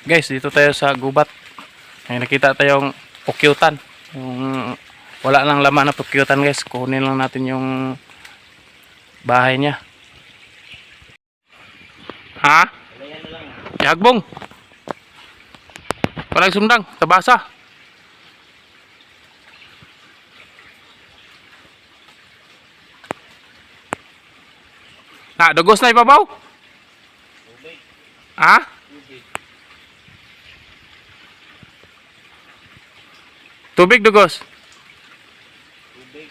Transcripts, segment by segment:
Guys, dito tayo sa gubat. May nakita tayong pukyutan. Yung wala lang laman na pukyutan, guys. Kunin lang natin yung bahay niya. Ha? Yagbong. Walang sundang, tabasa. Ha, dugos na ibabaw? Ha? Tubig dugos. Tubig.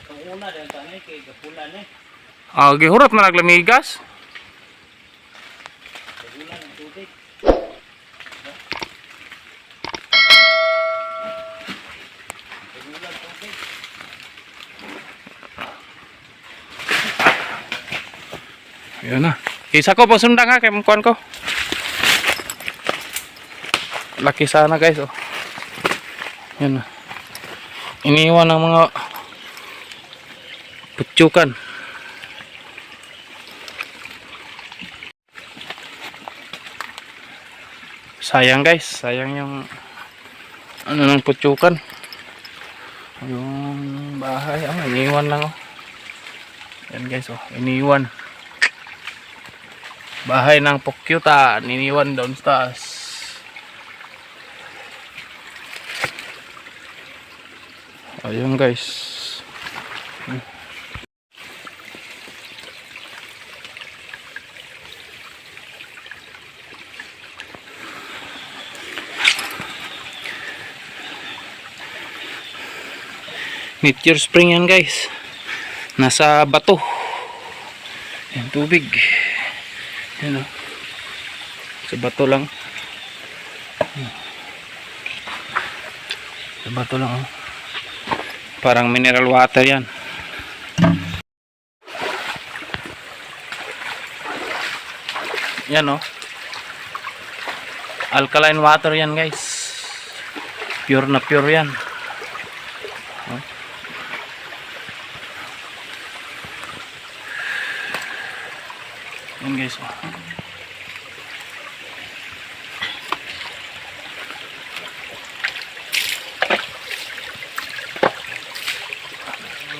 Ang una dahil tanay kay gapulan Gihurot na naglamigas. Gapulan ng tubig. Gapulan tubig. Yun na. Isa ko pang sundang ha, kay mungkuhan ko. Laki sana guys, oh. Yan na. Iniwan ng mga putsukan. Sayang guys, sayang yung ano ng putsukan. Yung bahay, iniwan lang, oh. Yan guys, oh, iniwan. Bahay ng pukyutan, iniwan doon sa taas. Ayun guys. Meteor spring yan guys. Nasa bato. Yan tubig. Yan o. Sa bato lang. Sa bato lang o. Parang mineral water yan. Yan o. Alkaline water yan guys. Pure na pure yan. Yan guys o.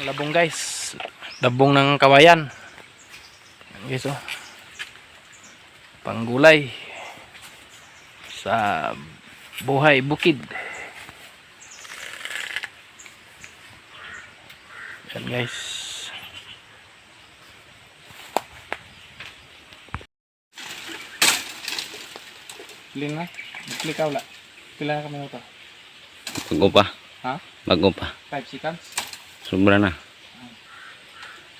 Labong guys, labong ng kawayan. Guys, oh. Panggulay sa buhay bukid. Yan guys. Pilin na, klik ka wala. Pila na kami ito. Bago pa. Ha? Bago pa. 5 seconds. Sobra na.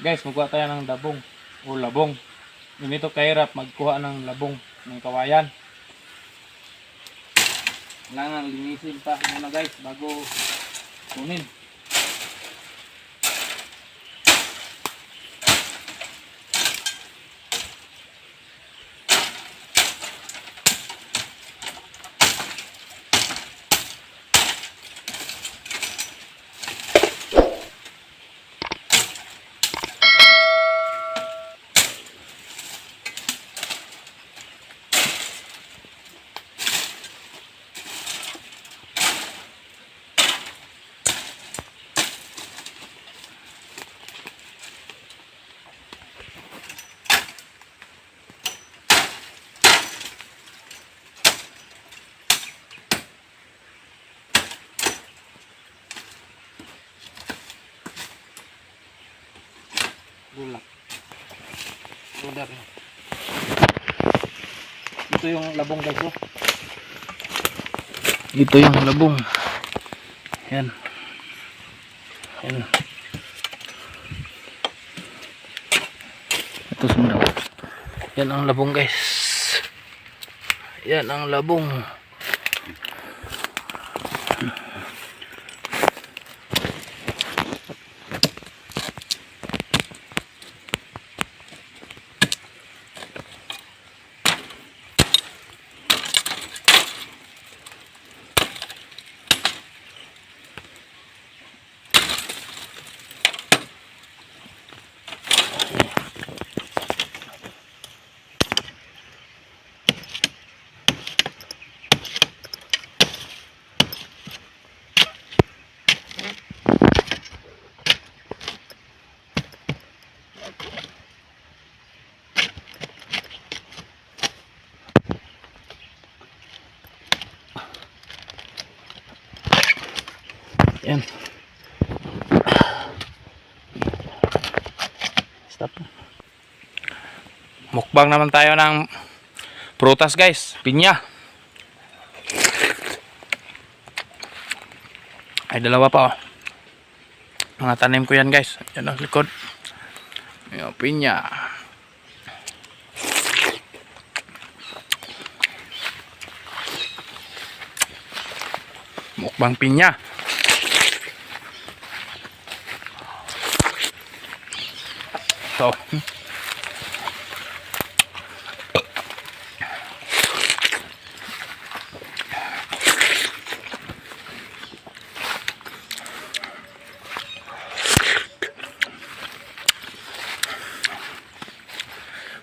Guys, magkuha tayo ng dabong o labong. Ganito kahirap magkuha ng labong ng kawayan. Kailangan linisin pa muna guys bago kunin. Bulak. Bulak. Ito yung labong guys, oh. Ito yung labong. Yan. Yan. Ito sundaw. Yan ang labong guys. Yan ang labong. Yan. Stop. Mukbang naman tayo ng prutas guys. Pinya. Ay dalawa pa oh. Mga tanim ko yan guys. Yan ang likod. Yung pinya. Mukbang pinya. So.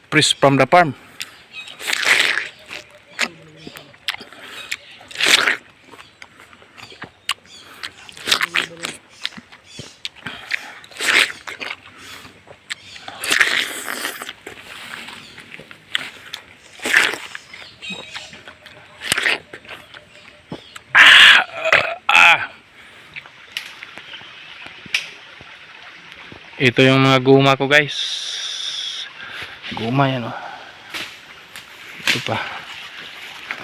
Fresh from the farm. Ito yung mga guma ko guys. Guma yan oh. Ito pa.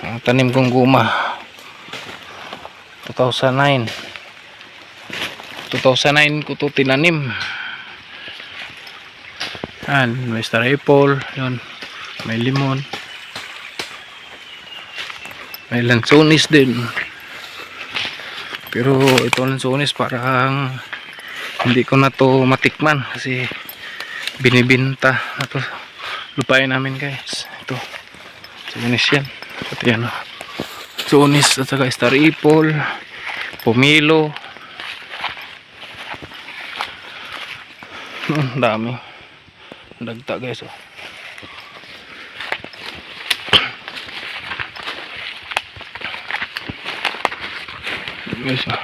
Ang tanim kong guma. 2009 ko ito tinanim. Yan, may star apple. Yun. May limon. May lansones din. Pero ito lansones parang hindi ko na to matikman kasi binibinta na to lupain namin guys. Ito sunis yan, pati yan sunis at saka star apple, pomelo, dami dagta guys oh. Guys oh.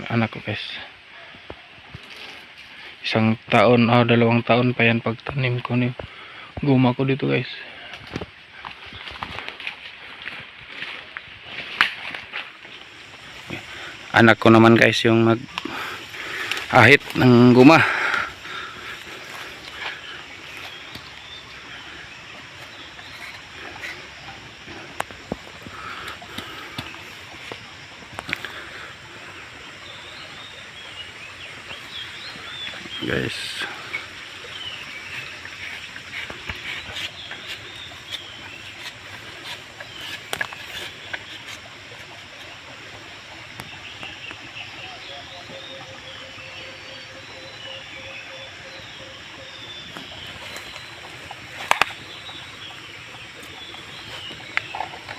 Anak ko guys, 1 taon o 2 taon pa yan pagtanim ko ni guma ko dito guys. Anak ko naman guys yung mag ahit ng guma. Guys,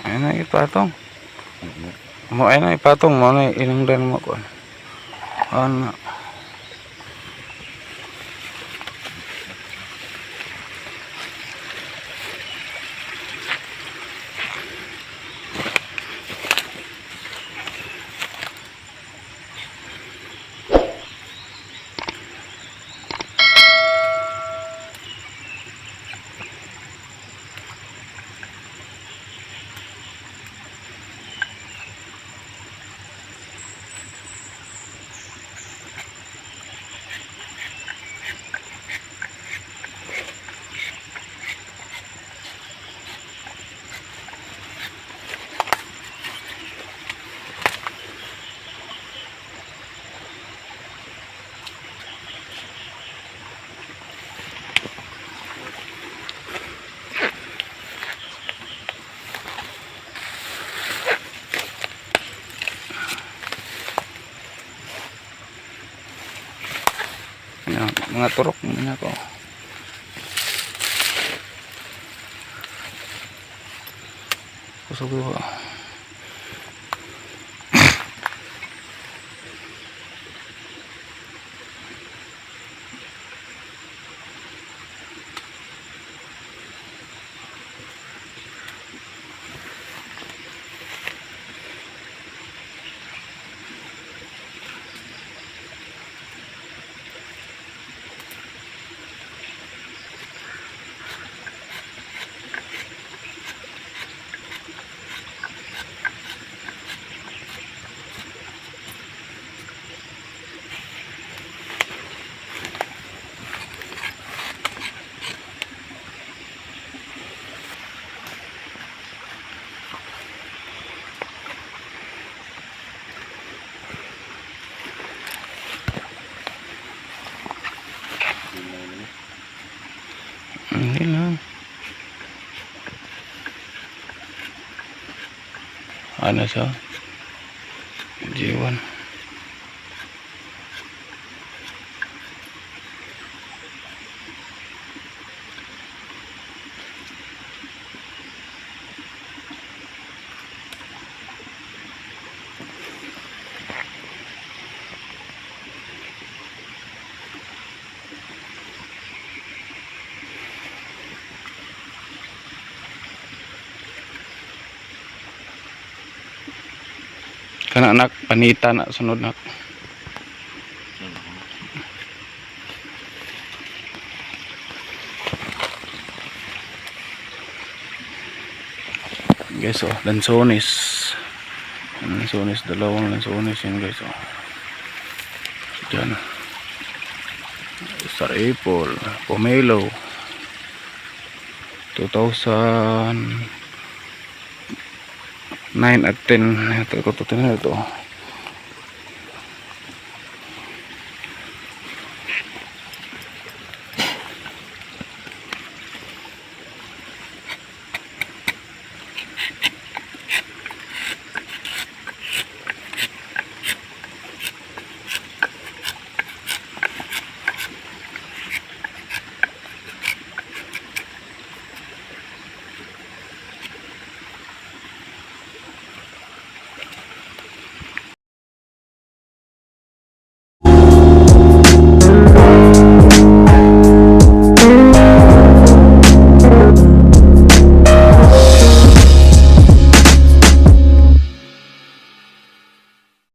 ayun na ipatong mo, ayun na ipatong mo na inungdan mo ko ano. Mga turok muna ko. Kusog ko. Hindi lang. Ano siya? G1. Kana nak panita na sunod nak. Guys, oh, lansones. Lansones, dalawang lansones yan guys, oh. Diyan. Star Apple, Pomelo. 2009 at 10. Ito, ito.